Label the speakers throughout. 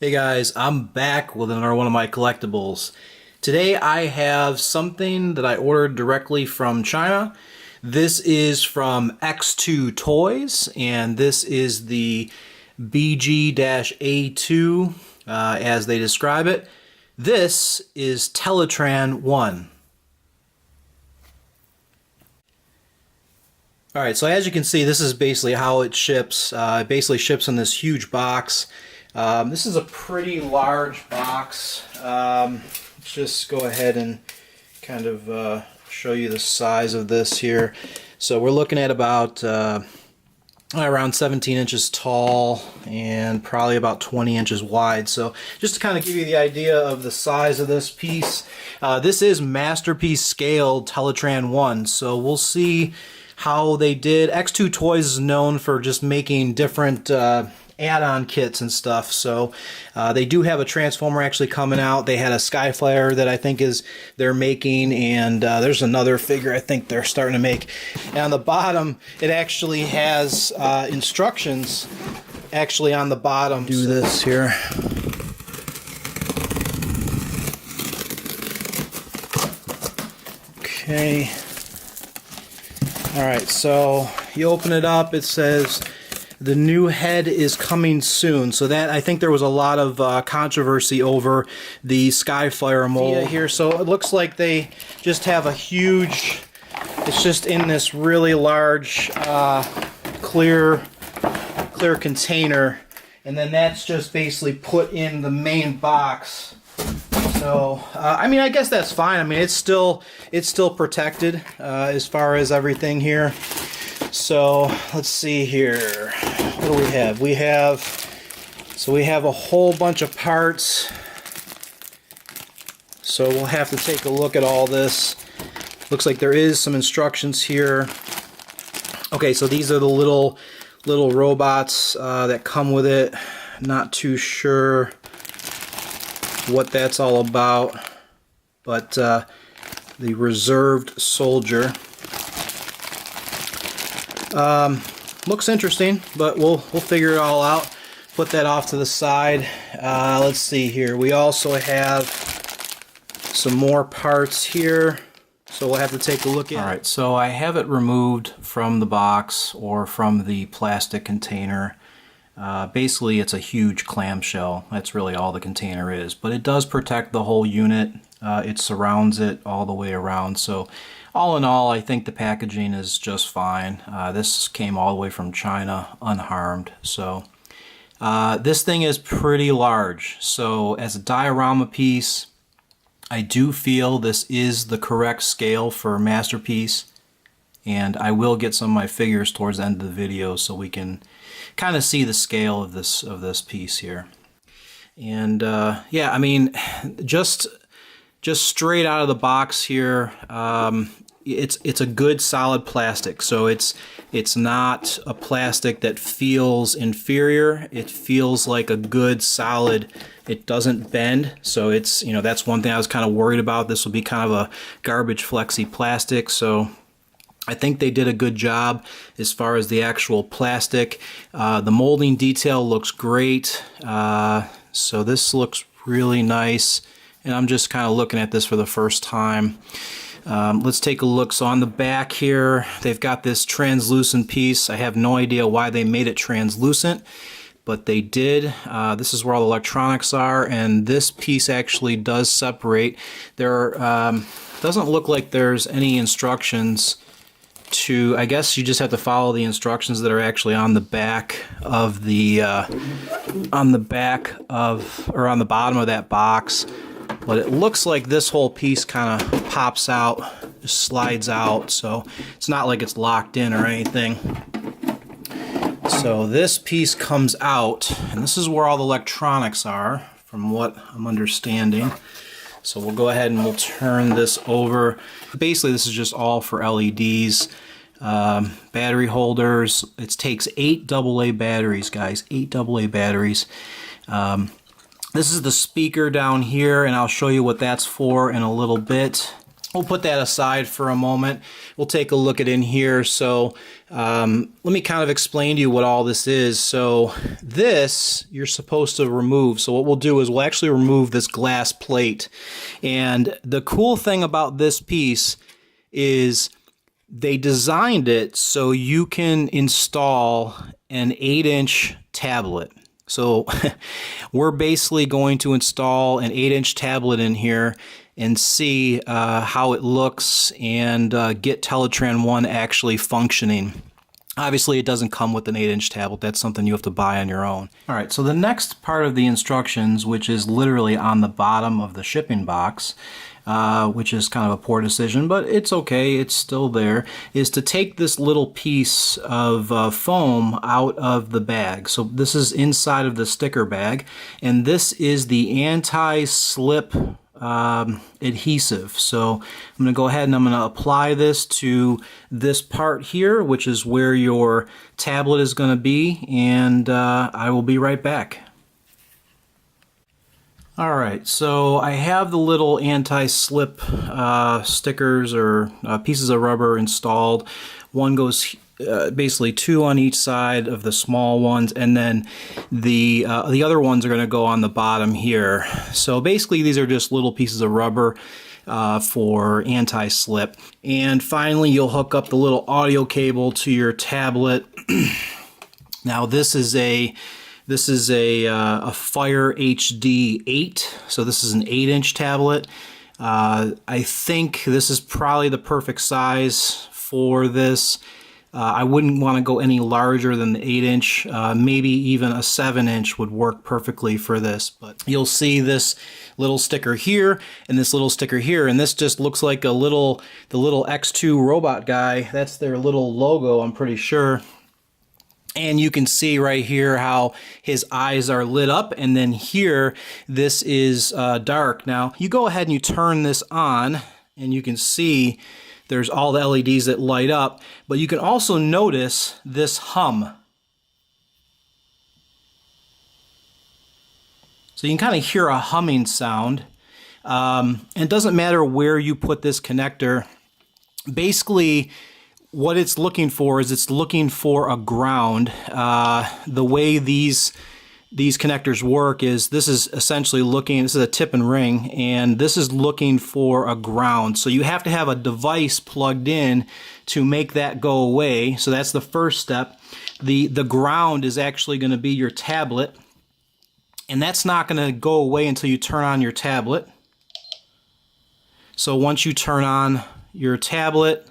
Speaker 1: Hey guys, I'm back with another one of my collectibles. Today I have something that I ordered directly from China. This is from X2Toys, and this is the BG-A2 as they describe it. This is Teletran 1. Alright, so as you can see, this is basically how it ships. It basically ships in this huge box. This is a pretty large box. Let's just go ahead and kind of show you the size of this here. So we're looking at about around 17 inches tall and probably about 20 inches wide. So just to kind of give you the idea of the size of this piece, this is Masterpiece scaled Teletran 1. So we'll see how they did. X2Toys is known for just making different add-on kits and stuff, so they do have a Transformer actually coming out. They had a Skyflyer that I think they're making, and there's another figure I think they're starting to make. And on the bottom it actually has instructions actually on the bottom. Do this here. Okay. Alright, so you open it up, it says the new head is coming soon. So that, I think there was a lot of controversy over the Skyflyer mold here. So it looks like they just have a huge, it's just in this really large clear container, and then that's just basically put in the main box. So I mean, I guess that's fine. I mean, it's still protected as far as everything here. So let's see here. What do we have? We have a whole bunch of parts. So we'll have to take a look at all this. Looks like there is some instructions here. Okay, so these are the little robots that come with it. Not too sure what that's all about, but the reserved soldier. Looks interesting, but we'll figure it all out. Put that off to the side. Let's see here. We also have some more parts here, so we'll have to take a look at it. Alright, so I have it removed from the box or from the plastic container. Basically it's a huge clamshell. That's really all the container is, but it does protect the whole unit. It surrounds it all the way around, so all in all I think the packaging is just fine. This came all the way from China unharmed, so this thing is pretty large. So as a diorama piece, I do feel this is the correct scale for Masterpiece, and I will get some of my figures towards the end of the video so we can kind of see the scale of this piece here. And yeah, I mean, just straight out of the box here, it's a good solid plastic. So it's not a plastic that feels inferior. It feels like a good solid. It doesn't bend, so it's, you know, that's one thing I was kind of worried about. This will be kind of a garbage flexy plastic, so I think they did a good job as far as the actual plastic. The molding detail looks great. So this looks really nice, and I'm just kind of looking at this for the first time. Let's take a look. So on the back here, they've got this translucent piece. I have no idea why they made it translucent, but they did. This is where all the electronics are, and this piece actually does separate. There doesn't look like there's any instructions to, I guess you just have to follow the instructions that are actually on the back of the on the bottom of that box. But it looks like this whole piece kind of pops out, just slides out, so it's not like it's locked in or anything. So this piece comes out, and this is where all the electronics are, from what I'm understanding. So we'll go ahead and we'll turn this over. Basically, this is just all for LEDs. Battery holders. It takes 8 AA batteries, guys. 8 AA batteries. This is the speaker down here, and I'll show you what that's for in a little bit. we'll put that aside for a moment. We'll take a look at in here. So let me kind of explain to you what all this is. So this you're supposed to remove. So what we'll do is we'll actually remove this glass plate. And the cool thing about this piece is they designed it so you can install an 8-inch tablet. So we're basically going to install an 8-inch tablet in here and see how it looks and get Teletran 1 actually functioning. Obviously, it doesn't come with an 8-inch tablet. That's something you have to buy on your own. All right, so the next part of the instructions, which is literally on the bottom of the shipping box, which is kind of a poor decision, but it's okay, it's still there, is to take this little piece of foam out of the bag. So this is inside of the sticker bag, and this is the anti-slip adhesive. So I'm going to go ahead and I'm going to apply this to this part here, which is where your tablet is going to be, and I will be right back. Alright, so I have the little anti-slip stickers or pieces of rubber installed. One goes basically 2 on each side of the small ones, and then the other ones are going to go on the bottom here. So basically these are just little pieces of rubber for anti-slip. And finally you'll hook up the little audio cable to your tablet. Now this is a Fire HD 8, so this is an 8-inch tablet. I think this is probably the perfect size for this. I wouldn't want to go any larger than the 8-inch. Maybe even a 7-inch would work perfectly for this. But you'll see this little sticker here and this little sticker here, and this just looks like the little X2 robot guy. That's their little logo, I'm pretty sure. And you can see right here how his eyes are lit up, and then here this is dark. Now you go ahead and you turn this on, and you can see there's all the LEDs that light up, but you can also notice this hum. So you can kind of hear a humming sound. And it doesn't matter where you put this connector. Basically, what it's looking for is it's looking for a ground. The way these connectors work is this is essentially looking, this is a tip and ring, and this is looking for a ground. So you have to have a device plugged in to make that go away. So that's the first step. The ground is actually going to be your tablet, and that's not going to go away until you turn on your tablet. So once you turn on your tablet,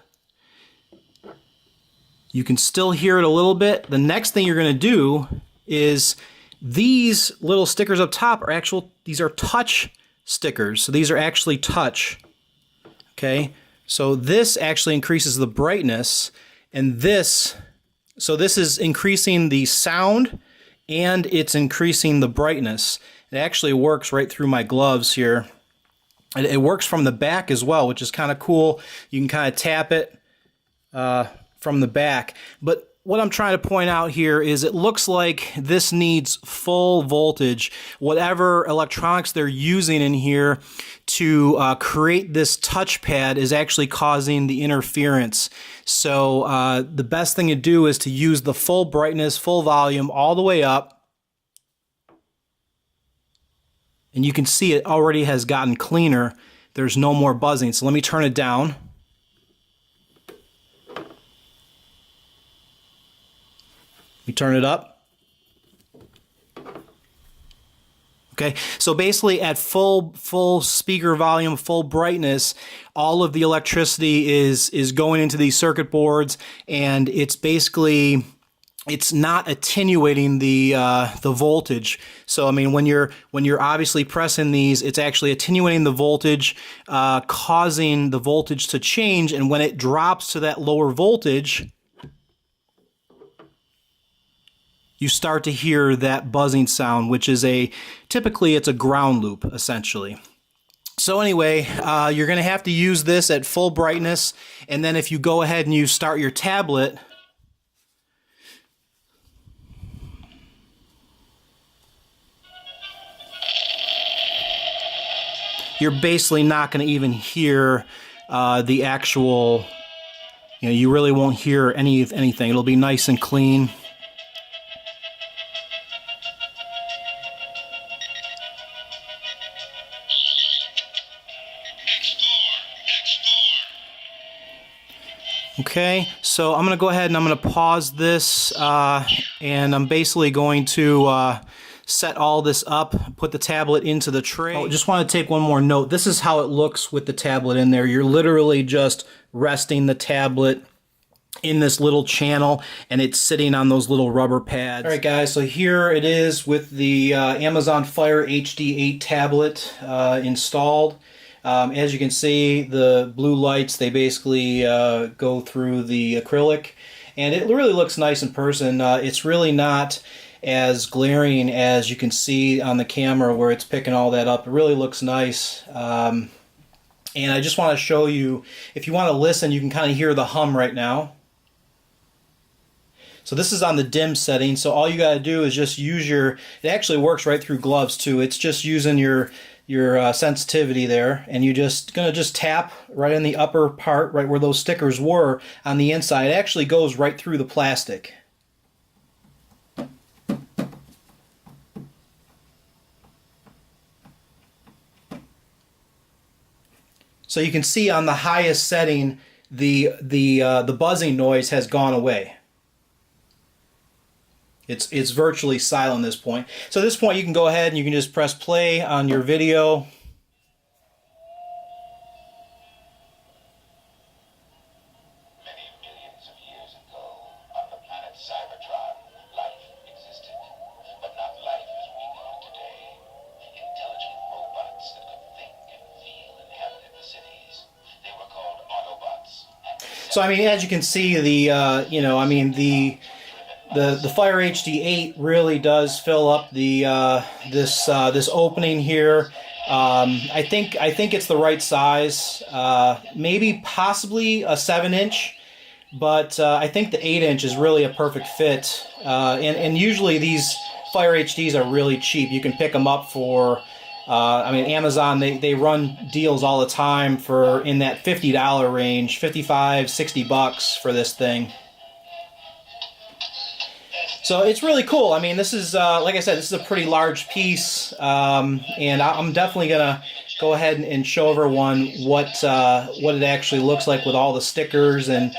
Speaker 1: you can still hear it a little bit. The next thing you're going to do is these little stickers up top are these are touch stickers. So these are actually touch. Okay? So this actually increases the brightness, and this is increasing the sound and it's increasing the brightness. It actually works right through my gloves here. It works from the back as well, which is kind of cool. You can kind of tap it from the back. But what I'm trying to point out here is it looks like this needs full voltage. Whatever electronics they're using in here to create this touchpad is actually causing the interference. So the best thing to do is to use the full brightness, full volume, all the way up. And you can see it already has gotten cleaner. There's no more buzzing. So let me turn it down. We turn it up. Okay, so basically at full speaker volume, full brightness, all of the electricity is going into these circuit boards, and it's basically, it's not attenuating the voltage. So I mean, when you're obviously pressing these, it's actually attenuating the voltage, causing the voltage to change, and when it drops to that lower voltage, you start to hear that buzzing sound, which is typically it's a ground loop, essentially. So anyway, you're going to have to use this at full brightness, and then if you go ahead and you start your tablet, you're basically not going to even hear the actual, you really won't hear anything. It'll be nice and clean. Okay, so I'm going to go ahead and I'm going to pause this, and I'm basically going to set all this up, put the tablet into the tray. Oh, just want to take one more note. This is how it looks with the tablet in there. You're literally just resting the tablet in this little channel, and it's sitting on those little rubber pads. Alright guys, so here it is with the Amazon Fire HD8 tablet installed. As you can see, the blue lights, they basically go through the acrylic, and it really looks nice in person. It's really not as glaring as you can see on the camera where it's picking all that up. It really looks nice. And I just want to show you, if you want to listen, you can kind of hear the hum right now. So this is on the dim setting, so all you got to do is just use your, it actually works right through gloves too. It's just using your sensitivity there, and you're just going to just tap right in the upper part, right where those stickers were on the inside. It actually goes right through the plastic. So you can see on the highest setting, the buzzing noise has gone away. It's virtually silent at this point. So at this point you can go ahead and you can just press play on your video.
Speaker 2: Many millions of years ago, on the planet Cybertron, life existed, but not life as we know it today. Intelligent robots that could think and feel inhabited the cities. They were called Autobots.
Speaker 1: So I mean, as you can see, the Fire HD8 really does fill up the this opening here. I think it's the right size. Maybe possibly a 7-inch, but I think the 8-inch is really a perfect fit. And usually these Fire HDs are really cheap. You can pick them up for, I mean, Amazon, they run deals all the time for in that $50 range, 55, 60 bucks for this thing. So it's really cool. I mean, this is, like I said, this is a pretty large piece, and I'm definitely going to go ahead and show everyone what it actually looks like with all the stickers and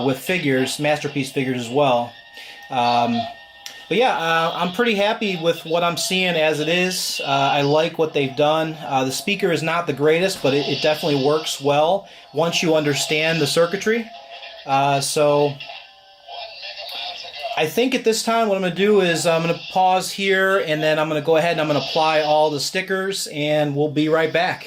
Speaker 1: with figures, Masterpiece figures as well. But yeah, I'm pretty happy with what I'm seeing as it is. I like what they've done. The speaker is not the greatest, but it definitely works well once you understand the circuitry. So I think at this time what I'm going to do is I'm going to pause here, and then I'm going to go ahead and I'm going to apply all the stickers, and we'll be right back.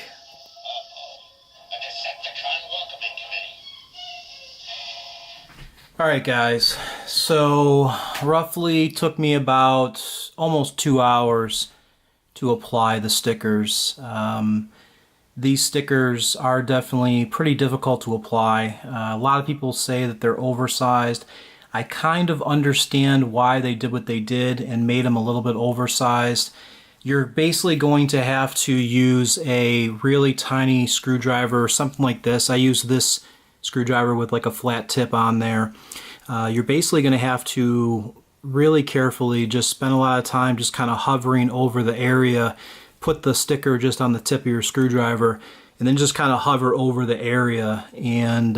Speaker 1: Alright guys, so roughly took me about almost 2 hours to apply the stickers. These stickers are definitely pretty difficult to apply. A lot of people say that they're oversized. I kind of understand why they did what they did and made them a little bit oversized. You're basically going to have to use a really tiny screwdriver or something like this. I use this screwdriver with like a flat tip on there. You're basically going to have to really carefully just spend a lot of time just kind of hovering over the area, put the sticker just on the tip of your screwdriver, and then just kind of hover over the area. And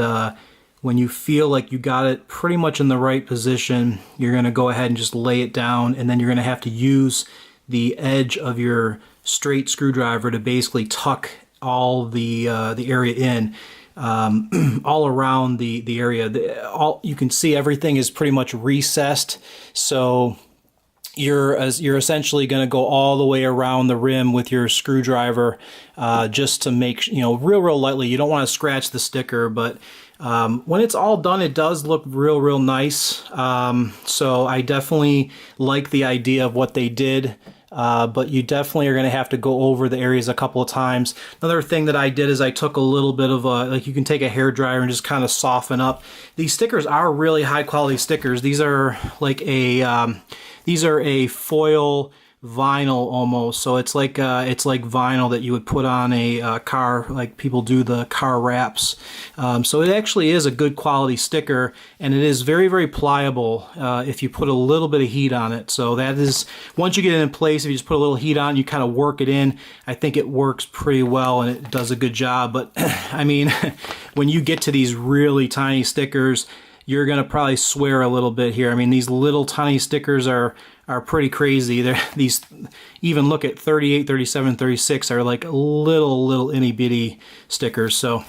Speaker 1: when you feel like you got it pretty much in the right position, you're going to go ahead and just lay it down, and then you're going to have to use the edge of your straight screwdriver to basically tuck all the area in, all around the area. You can see everything is pretty much recessed, so you're essentially going to go all the way around the rim with your screwdriver, just to make, real lightly. You don't want to scratch the sticker, but when it's all done, it does look real nice. So I definitely like the idea of what they did, but you definitely are going to have to go over the areas a couple of times. Another thing that I did is I took a little bit of you can take a hairdryer and just kind of soften up. These stickers are really high quality stickers. These are like these are a foil vinyl almost. So it's like vinyl that you would put on a car, like people do the car wraps. So it actually is a good quality sticker, and it is very, very pliable if you put a little bit of heat on it. So that is, once you get it in place, if you just put a little heat on, you kind of work it in, I think it works pretty well and it does a good job. But I mean, when you get to these really tiny stickers, you're gonna probably swear a little bit here. I mean, these little tiny stickers are pretty crazy. These, even look at 38, 37, 36 are like little itty bitty stickers. So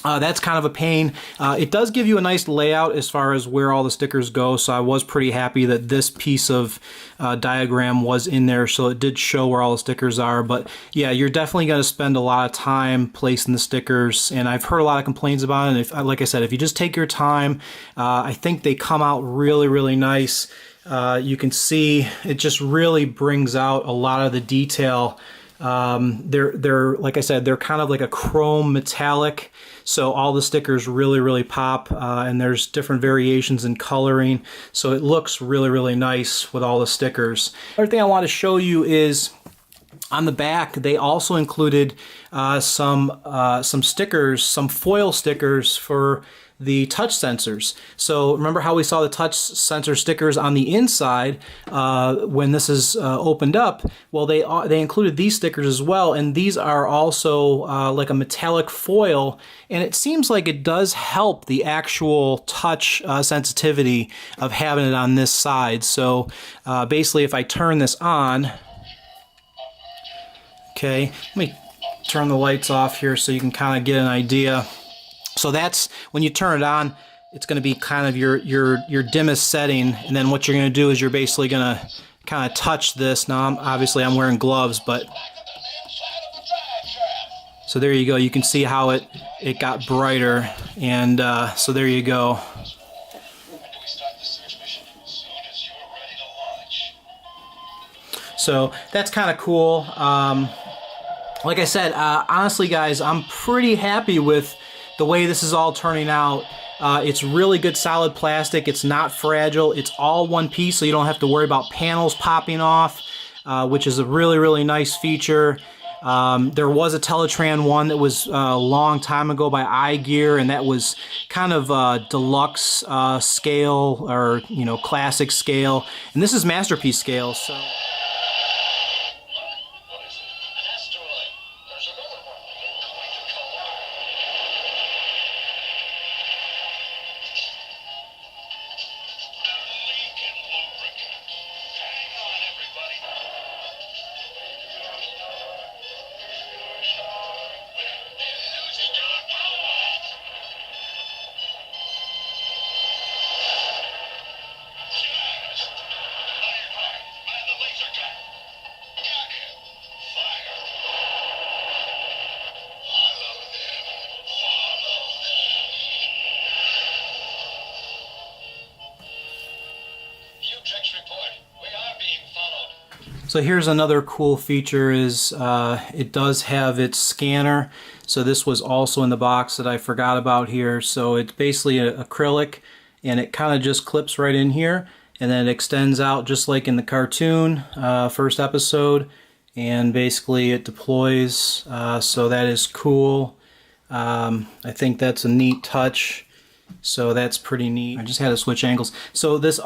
Speaker 1: that's kind of a pain. It does give you a nice layout as far as where all the stickers go, so I was pretty happy that this piece of diagram was in there, so it did show where all the stickers are. But yeah, you're definitely going to spend a lot of time placing the stickers, and I've heard a lot of complaints about it. And if, like I said, if you just take your time, I think they come out really nice. You can see it just really brings out a lot of the detail. They're like I said, they're kind of like a chrome metallic, so all the stickers really pop, and there's different variations in coloring, so it looks really nice with all the stickers. Other thing I want to show you is on the back they also included some stickers, some foil stickers for the touch sensors. So remember how we saw the touch sensor stickers on the inside when this is opened up? Well, they included these stickers as well, and these are also like a metallic foil, and it seems like it does help the actual touch sensitivity of having it on this side. So basically, if I turn this on, okay, let me turn the lights off here so you can kind of get an idea. So that's, when you turn it on, it's going to be kind of your dimmest setting, and then what you're going to do is you're basically going to kind of touch this. Now, obviously I'm wearing gloves, but so there you go. You can see how it got brighter, and so there you go. So that's kind of cool. Like I said, honestly, guys, I'm pretty happy with the way this is all turning out. It's really good solid plastic. It's not fragile. It's all one piece, so you don't have to worry about panels popping off, which is a really nice feature. There was a Teletran one that was a long time ago by iGear, and that was kind of deluxe scale, or classic scale, and this is masterpiece scale. So So here's another cool feature is it does have its scanner. So this was also in the box that I forgot about here. So it's basically an acrylic, and it kind of just clips right in here, and then it extends out just like in the cartoon first episode, and basically it deploys. So that is cool. I think that's a neat touch. So that's pretty neat. I just had to switch angles. So the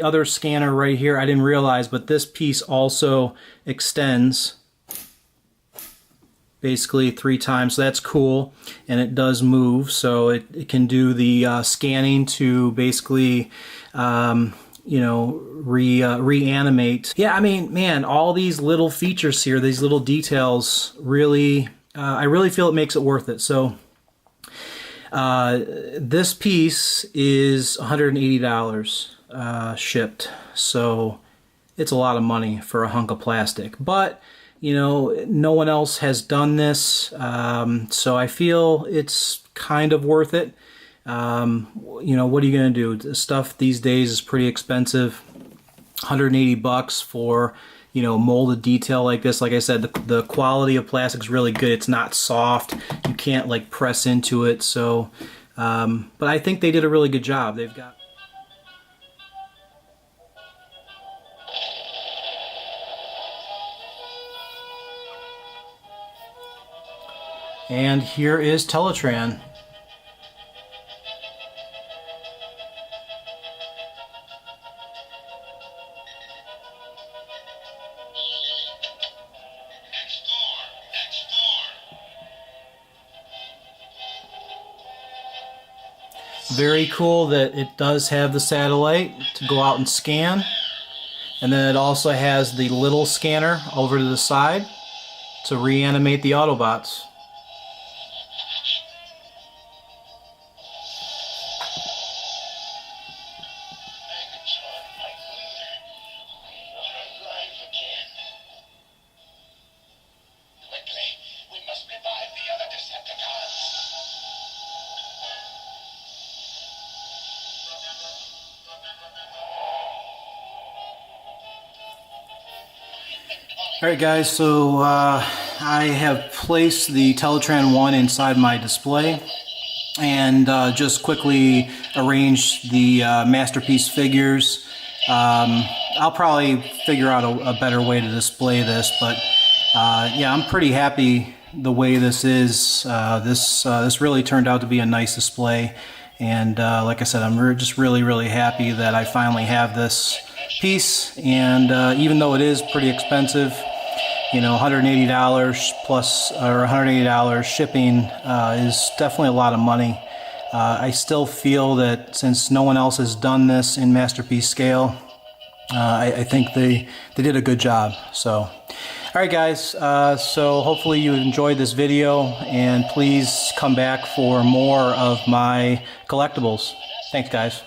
Speaker 1: other scanner right here, I didn't realize, but this piece also extends basically 3 times. So that's cool, and it does move. So it can do the scanning to basically reanimate. Yeah, I mean, man, all these little features here, these little details, really, I really feel it makes it worth it. So this piece is $180 shipped, so it's a lot of money for a hunk of plastic. But no one else has done this, so I feel it's kind of worth it. What are you gonna do? The stuff these days is pretty expensive. 180 bucks for molded detail like this. Like I said, the quality of plastic is really good. It's not soft. You can't like press into it. So, but I think they did a really good job. They've got. And here is Teletran. Very cool that it does have the satellite to go out and scan. And then it also has the little scanner over to the side to reanimate the Autobots. Alright guys, so I have placed the Teletran 1 inside my display and just quickly arranged the Masterpiece figures. I'll probably figure out a better way to display this, but yeah, I'm pretty happy the way this is. This really turned out to be a nice display, and like I said, I'm just really happy that I finally have this piece. And even though it is pretty expensive, you know, $180 plus, or $180 shipping is definitely a lot of money. I still feel that since no one else has done this in Masterpiece scale, I think they did a good job. So, alright guys, so hopefully you enjoyed this video, and please come back for more of my collectibles. Thanks guys.